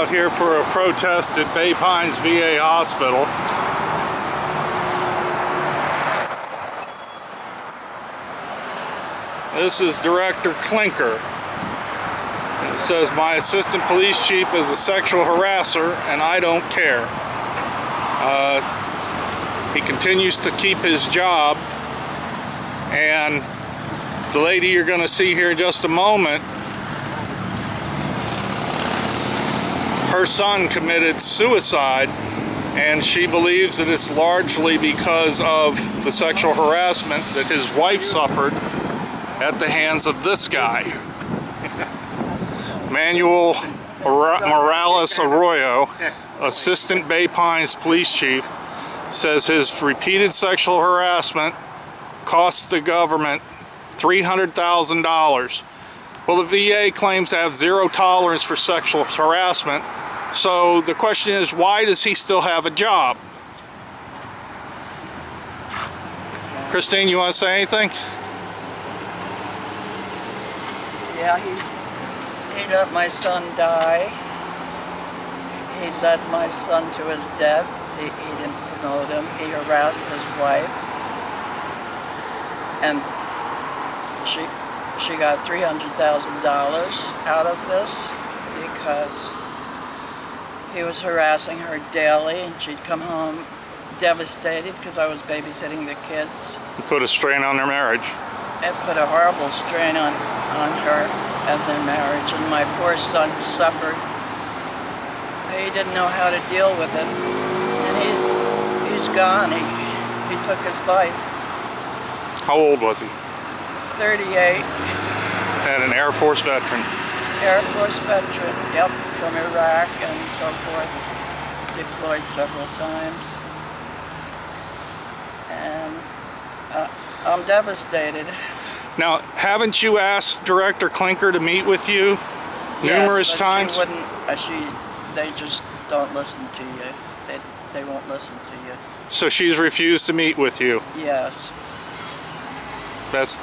out here for a protest at Bay Pines VA Hospital. This is Director Klinker. It says, "My assistant police chief is a sexual harasser and I don't care." He continues to keep his job, and the lady you're going to see here in just a moment, her son committed suicide, and she believes that it's largely because of the sexual harassment that his wife suffered at the hands of this guy. Morales-Arroyo, Assistant Bay Pines Police Chief, says his repeated sexual harassment costs the government $300,000. Well, the VA claims to have zero tolerance for sexual harassment, so the question is, why does he still have a job? Christine, you want to say anything? Yeah, he let my son die. He led my son to his death. He didn't promote him. He harassed his wife. And she got $300,000 out of this because he was harassing her daily, and she'd come home devastated because I was babysitting the kids. You put a strain on their marriage. It put a horrible strain on her and their marriage, and my poor son suffered. He didn't know how to deal with it, and he's gone. He took his life. How old was he? 38. And an Air Force veteran. Air Force veteran, yep, from Iraq and so forth. Deployed several times. And I'm devastated. Now, haven't you asked Director Klinker to meet with you numerous times? She wouldn't. They just don't listen to you. They won't listen to you. So she's refused to meet with you? Yes. That's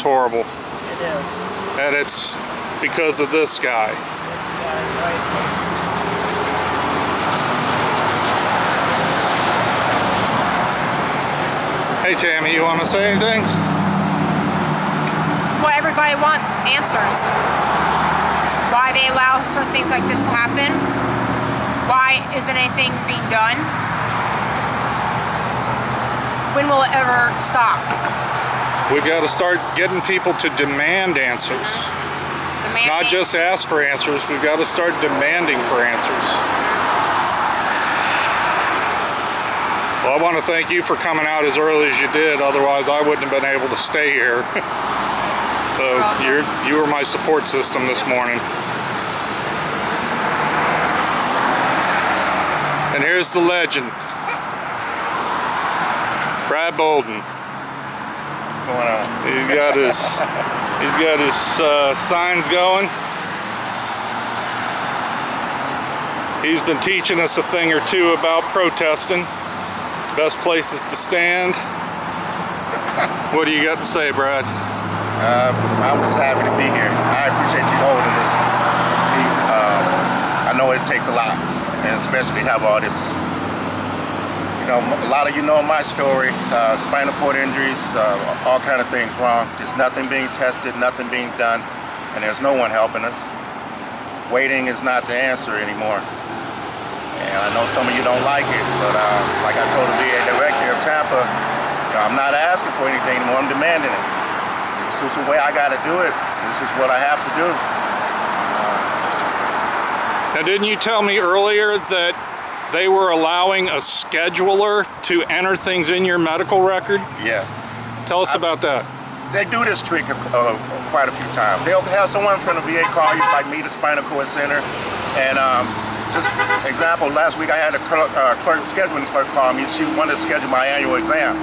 horrible. It is. And it's because of this guy. This guy, right. Hey Tammy, you want to say anything? Well, everybody wants answers. Why they allow certain things like this to happen? Why isn't anything being done? When will it ever stop? We've got to start getting people to demand answers. Not just ask for answers, we've got to start demanding for answers. Well, I want to thank you for coming out as early as you did, otherwise I wouldn't have been able to stay here. So you were my support system this morning. And here's the legend. Brad Bolden. What's going on? He's got his signs going. He's been teaching us a thing or two about protesting. Best places to stand. What do you got to say, Brad? I'm just happy to be here. I appreciate you holding this. I know it takes a lot, and especially have all this. You know, a lot of you know my story, spinal cord injuries, all kind of things wrong. There's nothing being tested, nothing being done, and there's no one helping us. Waiting is not the answer anymore. And I know some of you don't like it, but like I told the VA director of Tampa, you know, I'm not asking for anything anymore, I'm demanding it. This is the way I gotta do it. This is what I have to do. Now, didn't you tell me earlier that they were allowing a scheduler to enter things in your medical record? Yeah. Tell us about that. They do this trick quite a few times. They'll have someone from the VA call you, like me, the Spinal Cord Center, and just example, last week I had a scheduling clerk call me. She wanted to schedule my annual exam.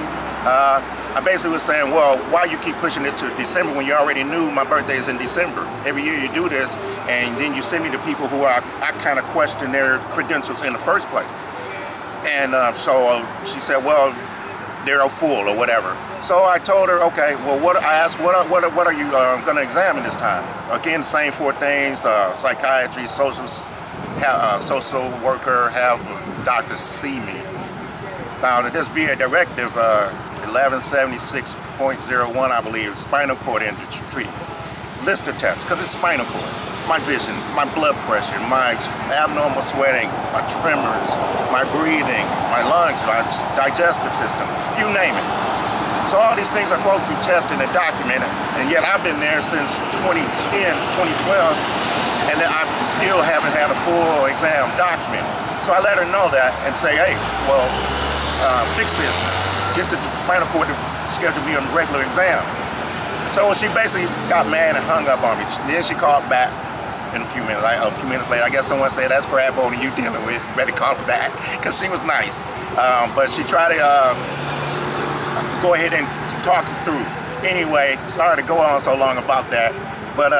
I basically was saying, well, why you keep pushing it to December when you already knew my birthday is in December? Every year you do this, and then you send me to people who I kind of question their credentials in the first place. And so she said, well, they're full or whatever. So I told her, okay, well, I asked, what are you going to examine this time? Again, the same four things: psychiatry, social have a social worker, have a doctor see me. Now, this VA directive 1176.01, I believe, spinal cord injury treatment, list of tests, because it's spinal cord. My vision, my blood pressure, my abnormal sweating, my tremors, my breathing, my lungs, my digestive system, you name it. So all these things are supposed to be tested and documented, and yet I've been there since 2010, 2012, and I still haven't had a full exam documented. So I let her know that and say, hey, well, fix this. Get the spinal cord to schedule me a regular exam. So she basically got mad and hung up on me. Then she called back in a few minutes. A few minutes later, I guess someone said, that's Brad Bowden you dealing with. Better call her back, because she was nice. But she tried to go ahead and talk it through. Anyway, sorry to go on so long about that. But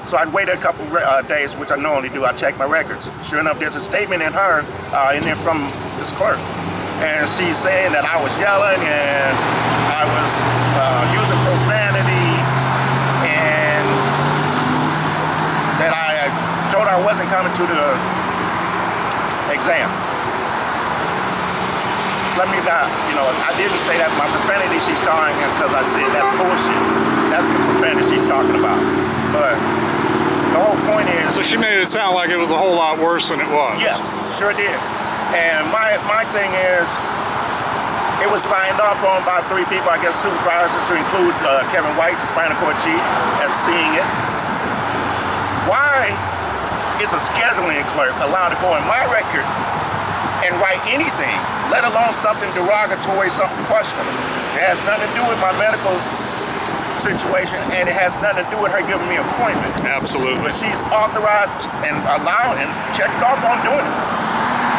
so I waited a couple days, which I normally do. I checked my records. Sure enough, there's a statement in her, in there from this clerk. And she's saying that I was yelling and I was using profanity, and that I told her I wasn't coming to the exam. Let me not, I didn't say that. My profanity she's talking, because I said that's bullshit. That's the profanity she's talking about. But the whole point is... So she made it sound like it was a whole lot worse than it was. Yes, sure did. And my thing is, it was signed off on by 3 people, I guess supervisors, to include Kevin White, the spinal cord chief, as seeing it. Why is a scheduling clerk allowed to go in my record and write anything, let alone something derogatory, something questionable? It has nothing to do with my medical situation, and it has nothing to do with her giving me an appointment. Absolutely. But she's authorized and allowed and checked off on doing it.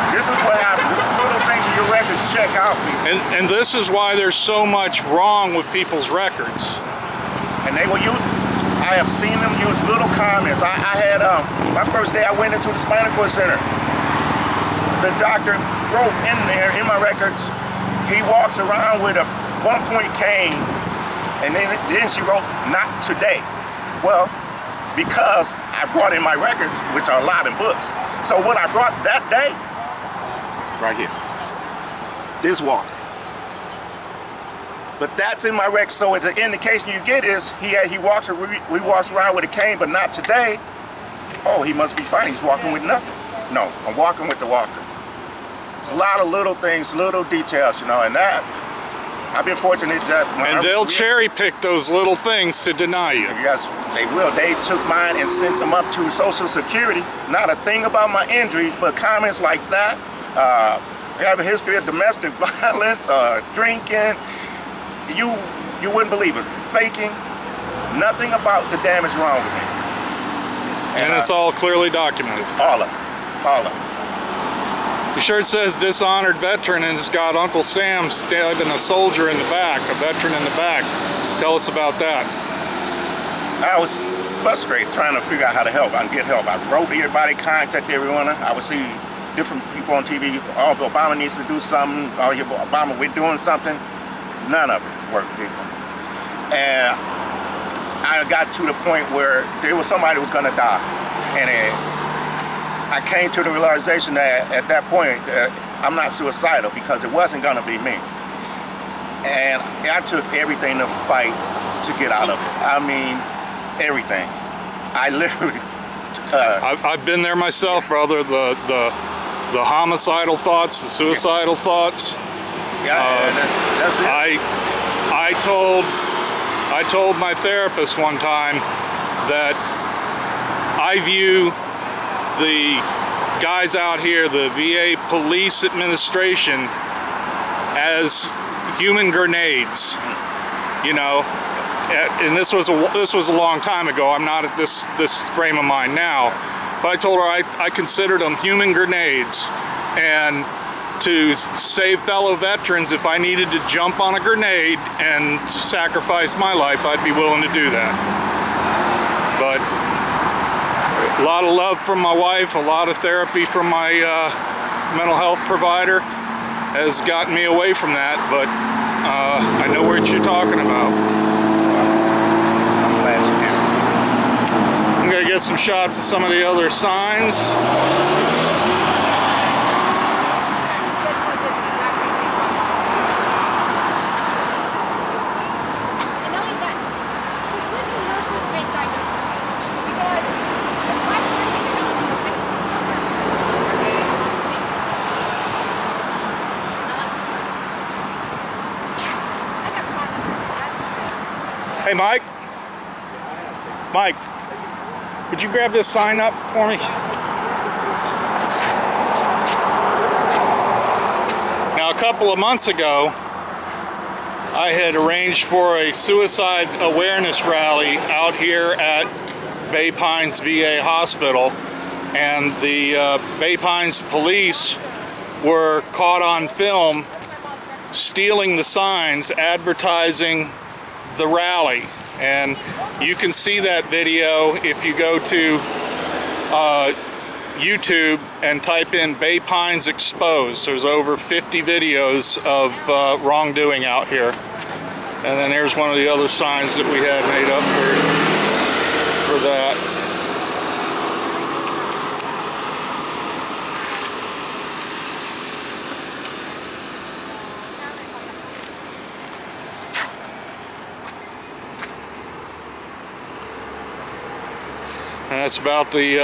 This is what happens. This little things in your record check out. And this is why there's so much wrong with people's records. And they will use it. I have seen them use little comments. I had, my first day I went into the spinal cord center. The doctor wrote in there, in my records, he walks around with a 1-point cane, and then she wrote, not today. Well, because I brought in my records, which are a lot in books. So what I brought that day, right here, this walker. But that's in my record, so the indication you get is he walks around with a cane, but not today. Oh, he must be fine. He's walking with nothing. No, I'm walking with the walker. It's a lot of little things, little details, and that I've been fortunate that. And they'll cherry pick those little things to deny you. Yes, they will. They took mine and sent them up to Social Security. Not a thing about my injuries, but comments like that. I have a history of domestic violence, drinking. You wouldn't believe it. Faking. Nothing about the damage wrong with me. And it's all clearly documented. All of it. All of it. The shirt says dishonored veteran, and it's got Uncle Sam stabbing a soldier in the back, a veteran in the back. Tell us about that. I was frustrated trying to figure out how to help. I get help. I wrote to everybody, contacted everyone. I would see different people on TV. Oh, Obama needs to do something. Oh, Obama, we're doing something. None of it worked, people. And I got to the point where there was somebody who was going to die. And I came to the realization that at that point, I'm not suicidal, because it wasn't going to be me. And I took everything to fight to get out of it. I mean, everything. I literally... I've been there myself, brother. The homicidal thoughts, the suicidal thoughts. Yeah, that's it. I told my therapist one time that I view the guys out here, the VA police administration, as human grenades, and this was a long time ago. I'm not at this frame of mind now, but I told her I considered them human grenades, and to save fellow veterans, if I needed to jump on a grenade and sacrifice my life, I'd be willing to do that. But a lot of love from my wife, a lot of therapy from my mental health provider has gotten me away from that, but I know what you're talking about. I'm glad you did. I'm gonna get some shots of some of the other signs. Hey, Mike. Mike, would you grab this sign up for me? Now, a couple of months ago, I had arranged for a suicide awareness rally out here at Bay Pines VA Hospital, and the Bay Pines police were caught on film stealing the signs advertising the rally. And you can see that video if you go to YouTube and type in Bay Pines Exposed. There's over 50 videos of wrongdoing out here. And then there's one of the other signs that we had made up for that. And that's about the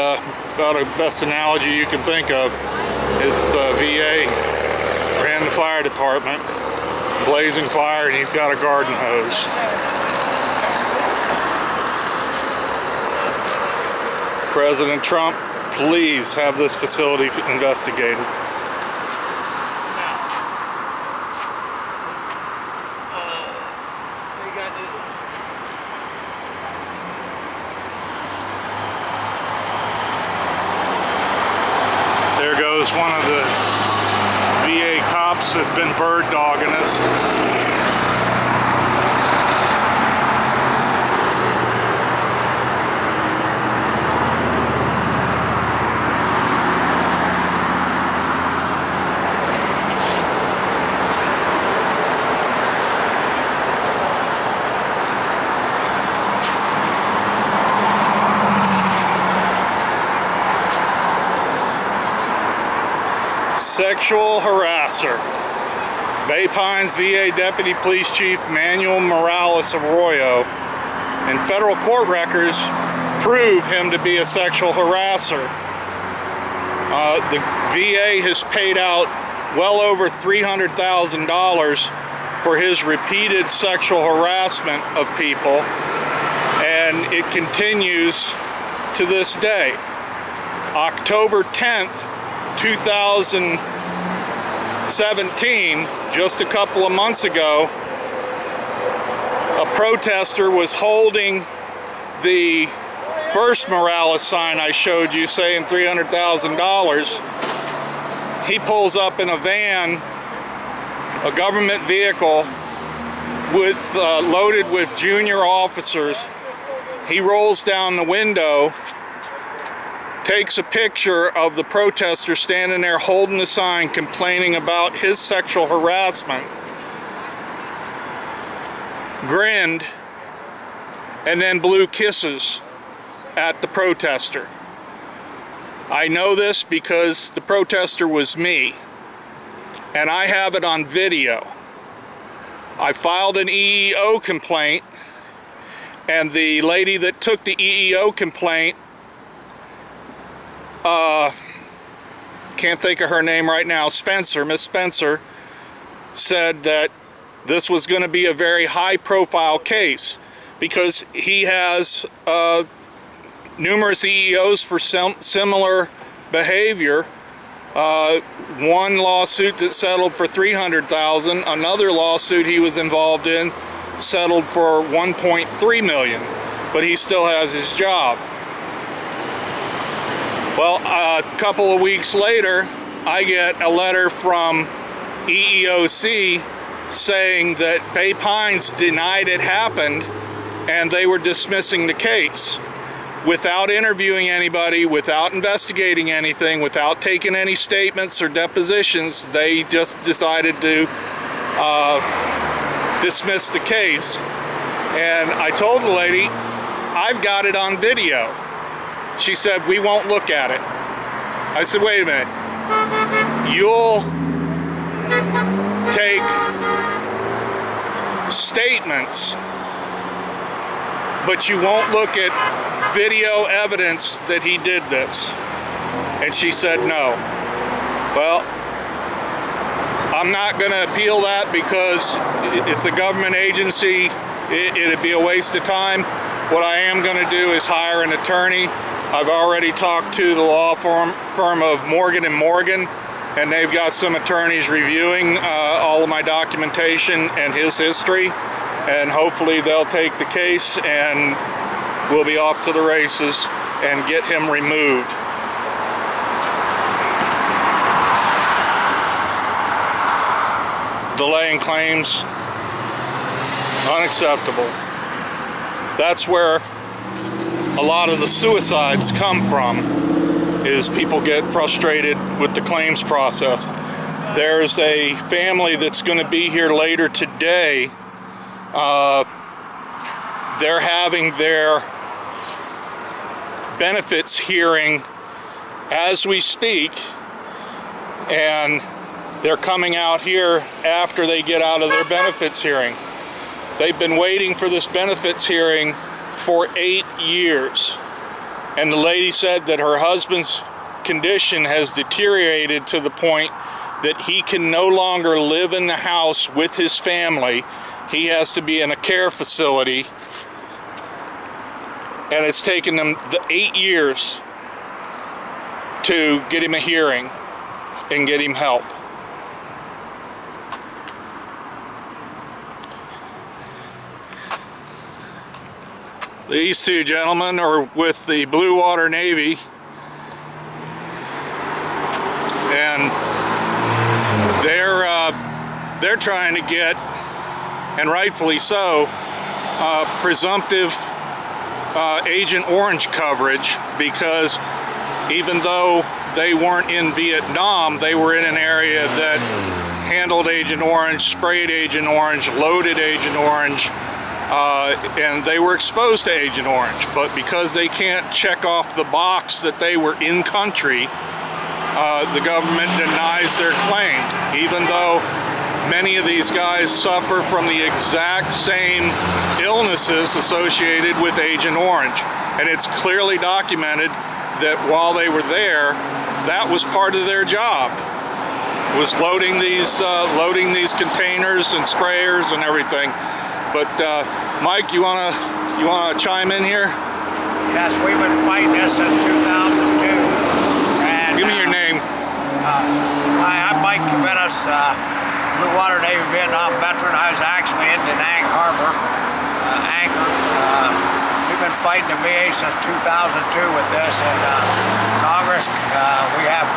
best analogy you can think of. If VA ran the fire department, blazing fire, and he's got a garden hose. President Trump, please have this facility investigated. There goes one of the VA cops that's been bird dogging us. Sexual harasser. Bay Pines VA Deputy Police Chief Manuel Morales-Arroyo, and federal court records prove him to be a sexual harasser. The VA has paid out well over $300,000 for his repeated sexual harassment of people, and it continues to this day. October 10th, 2017, just a couple of months ago, a protester was holding the first Morales sign I showed you saying $300,000. He pulls up in a van, a government vehicle with loaded with junior officers. He rolls down the window, takes a picture of the protester standing there holding the sign complaining about his sexual harassment, grinned, and then blew kisses at the protester. I know this because the protester was me, and I have it on video. I filed an EEO complaint, and the lady that took the EEO complaint, can't think of her name right now, Miss Spencer, said that this was going to be a very high-profile case because he has numerous EEOs for similar behavior. One lawsuit that settled for $300,000, another lawsuit he was involved in settled for $1.3 million, but he still has his job. Well, a couple of weeks later, I get a letter from EEOC saying that Bay Pines denied it happened and they were dismissing the case without interviewing anybody, without investigating anything, without taking any statements or depositions. They just decided to dismiss the case. And I told the lady, I've got it on video. She said, we won't look at it. I said, wait a minute. You'll take statements, but you won't look at video evidence that he did this. And she said, no. Well, I'm not going to appeal that because it's a government agency it'd be a waste of time. What I am going to do is hire an attorney. I've already talked to the law firm of Morgan & Morgan, and they've got some attorneys reviewing all of my documentation and his history, and hopefully they'll take the case and we'll be off to the races and get him removed. Delaying claims, unacceptable. That's where a lot of the suicides come from, is people get frustrated with the claims process. There's a family that's going to be here later today. They're having their benefits hearing as we speak, and they're coming out here after they get out of their benefits hearing. They've been waiting for this benefits hearing for 8 years. And the lady said that her husband's condition has deteriorated to the point that he can no longer live in the house with his family. He has to be in a care facility. And it's taken them 8 years to get him a hearing and get him help. These two gentlemen are with the Blue Water Navy, and they're trying to get, and rightfully so, presumptive Agent Orange coverage, because even though they weren't in Vietnam, they were in an area that handled Agent Orange, sprayed Agent Orange, loaded Agent Orange, and they were exposed to Agent Orange. But because they can't check off the box that they were in country, the government denies their claims, even though many of these guys suffer from the exact same illnesses associated with Agent Orange. And it's clearly documented that while they were there, that was part of their job, was loading these containers and sprayers and everything. But Mike, you wanna chime in here? Yes, we've been fighting this since 2002. And, give me your name. Hi, I'm Mike Cavenas, Blue Water Navy Vietnam veteran. I was actually in Da Nang Harbor, anchored. We've been fighting the VA since 2002 with this, and Congress, we have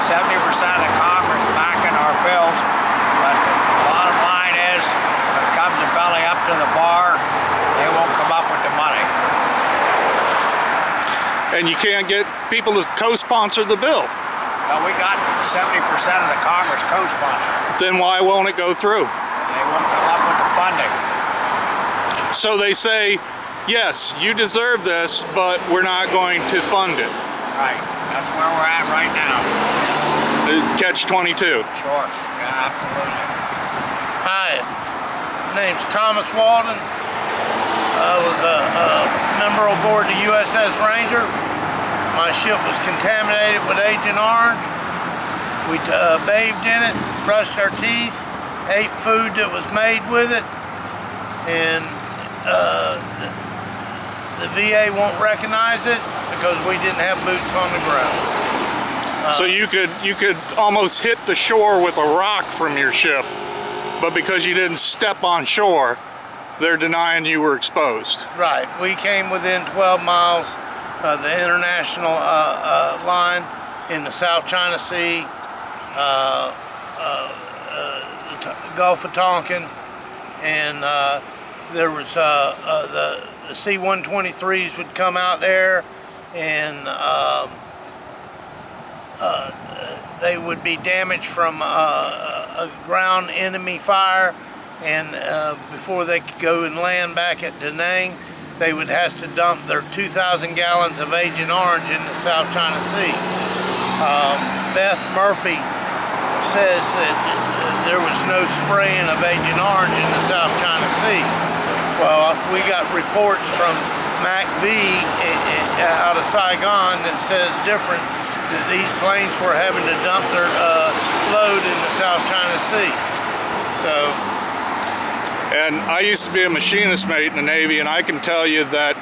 70% of the Congress backing our bills, but the bottom line is, when it comes to belly up to the bar, they won't come up with the money. And you can't get people to co-sponsor the bill. Well, we got 70% of the Congress co-sponsor. Then why won't it go through? They won't come up with the funding. So they say, yes, you deserve this, but we're not going to fund it. Right. That's where we're at right now. Catch-22. Sure. Yeah, absolutely. Hi, my name's Thomas Walden. I was a member aboard the USS Ranger. My ship was contaminated with Agent Orange. We bathed in it, brushed our teeth, ate food that was made with it, and the VA won't recognize it because we didn't have boots on the ground. So you could almost hit the shore with a rock from your ship, but because you didn't step on shore, they're denying you were exposed. Right. We came within 12 miles of the international line in the South China Sea, the Gulf of Tonkin, and there was the C-123s would come out there, and they would be damaged from a ground enemy fire, and before they could go and land back at Da Nang, they would have to dump their 2,000 gallons of Agent Orange in the South China Sea. Beth Murphy says that there was no spraying of Agent Orange in the South China Sea. Well, we got reports from MACV out of Saigon that says different, that these planes were having to dump their load in the South China Sea. So, And I used to be a machinist mate in the Navy, and I can tell you that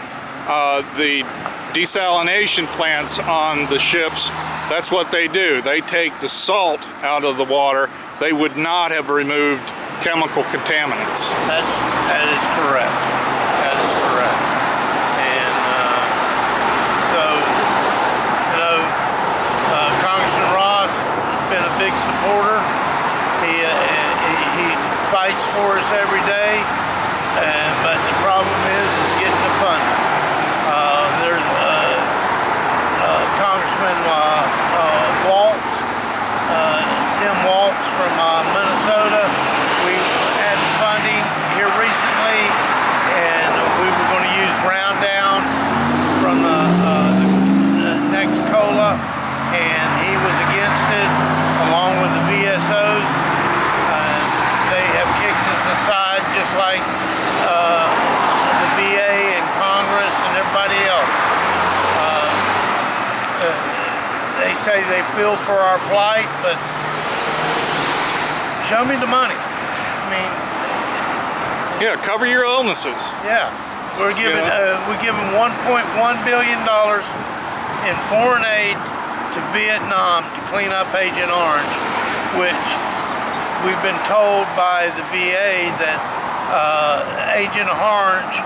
the desalination plants on the ships, that's what they do. They take the salt out of the water. They would not have removed chemical contaminants. That is correct. That is correct. And so, you know, Congressman Ross has been a big supporter. He fights for us every day, but the problem is getting the funding. There's Congressman Waltz, Tim Waltz from Minnesota. We had funding here recently, and we were going to use round downs from the next COLA, and he was against it, along with the VSOs. They have kicked us aside, just like the VA and Congress and everybody else. They say they feel for our plight, but show me the money. I mean, yeah, cover your illnesses. Yeah, we're giving $1.1 billion in foreign aid to Vietnam to clean up Agent Orange, which we've been told by the VA that Agent Orange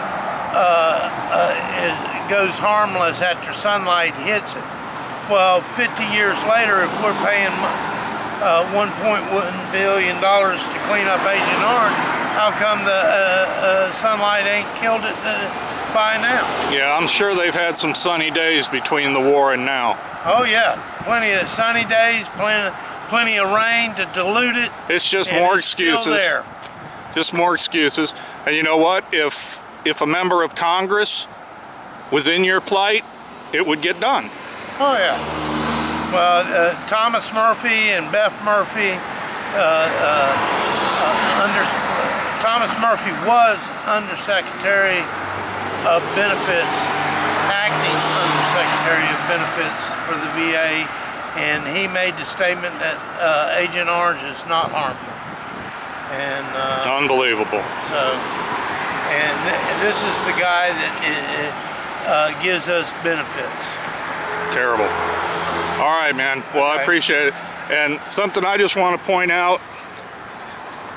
goes harmless after sunlight hits it. Well, 50 years later, if we're paying $1.1 billion to clean up Agent Orange, how come the sunlight ain't killed it by now? Yeah, I'm sure they've had some sunny days between the war and now. Oh yeah, plenty of sunny days, plenty of rain to dilute it. It's just more excuses. Still there. Just more excuses. And you know what? If a member of Congress was in your plight, it would get done. Oh yeah. Well, Thomas Murphy and Beth Murphy, Thomas Murphy was Undersecretary of Benefits, acting Undersecretary of Benefits for the VA, and he made the statement that Agent Orange is not harmful. And unbelievable. So, and this is the guy that gives us benefits. Terrible. All right, man. Well, I appreciate it. And something I just want to point out.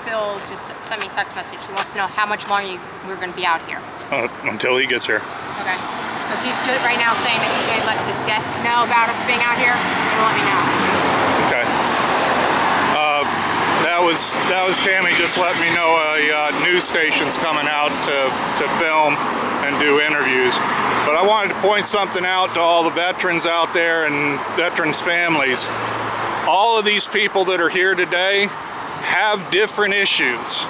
Phil just sent me a text message. He wants to know how much longer we're going to be out here. Until he gets here. Okay. Because he's just right now saying that he's going to let the desk know about us being out here and let me know. Okay. That was Tammy just letting me know a news station's coming out to film and do interviews. But I wanted to point something out to all the veterans out there and veterans' families. All of these people that are here today have different issues,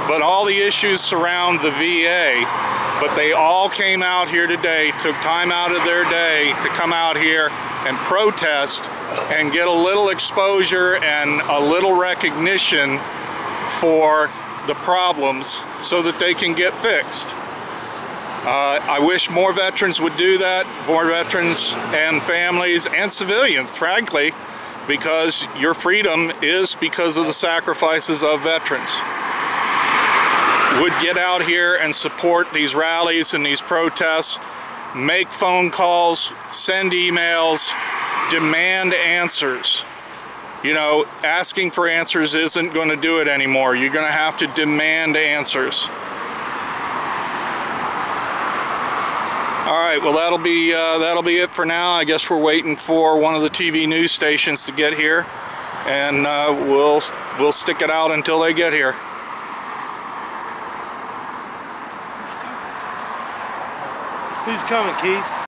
but all the issues surround the VA. But they all came out here today, took time out of their day to come out here and protest and get a little exposure and a little recognition for the problems so that they can get fixed. I wish more veterans would do that, more veterans and families and civilians, frankly, because your freedom is because of the sacrifices of veterans. Would get out here and support these rallies and these protests, make phone calls, send emails, demand answers. You know, asking for answers isn't going to do it anymore. You're going to have to demand answers. All right, well that'll be it for now. I guess we're waiting for one of the TV news stations to get here, and we'll stick it out until they get here. Who's coming, Keith?